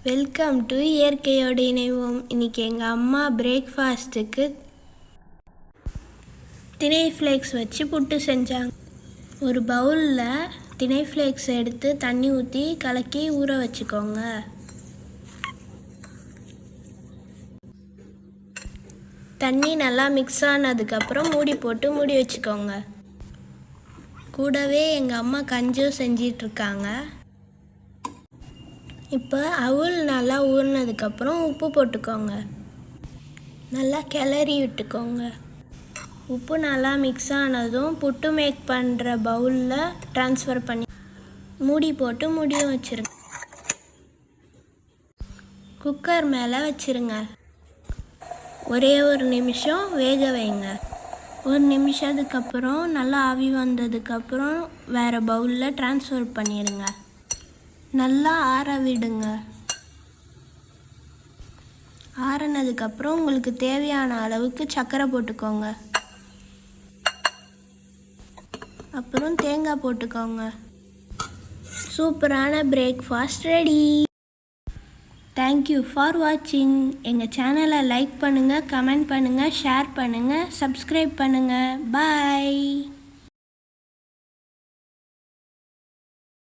Welcome to இயற்கையோடு இணைவோம். இன்றைக்கி எங்கள் அம்மா பிரேக்ஃபாஸ்ட்டுக்கு திணை ஃப்ளேக்ஸ் வச்சு புட்டு செஞ்சாங்க. ஒரு பவுலில் திணை ஃப்ளேக்ஸ் எடுத்து தண்ணி ஊற்றி கலக்கி ஊற வச்சுக்கோங்க. தண்ணி நல்லா மிக்ஸ் ஆனதுக்கப்புறம் மூடி போட்டு மூடி வச்சுக்கோங்க. கூடவே எங்கள் அம்மா கஞ்சும் செஞ்சிட்ருக்காங்க. இப்போ அவுல் நல்லா ஊறினதுக்கப்புறம் உப்பு போட்டுக்கோங்க. நல்லா கிளறி விட்டுக்கோங்க. உப்பு நல்லா மிக்ஸ் ஆனதும் புட்டு மேக் பண்ணுற பவுலில் ட்ரான்ஸ்ஃபர் பண்ணி மூடி போட்டு மூடியும் வச்சுருங்க. குக்கர் மேலே வச்சுருங்க. ஒரே ஒரு நிமிஷம் வேக வைங்க. ஒரு நிமிஷத்துக்கப்புறம் நல்லா ஆவி வந்ததுக்கப்புறம் வேறு பவுலில் ட்ரான்ஸ்ஃபர் பண்ணிடுங்க. நல்லா ஆற விடுங்க. ஆறினதுக்கப்புறம் உங்களுக்கு தேவையான அளவுக்கு சர்க்கரை போட்டுக்கோங்க. அப்புறம் தேங்காய் போட்டுக்கோங்க. சூப்பரான பிரேக்ஃபாஸ்ட் ரெடி. தேங்க்யூ ஃபார் வாட்சிங். எங்கள் சேனலை லைக் பண்ணுங்கள், கமெண்ட் பண்ணுங்கள், ஷேர் பண்ணுங்கள், சப்ஸ்கிரைப் பண்ணுங்கள். பாய்.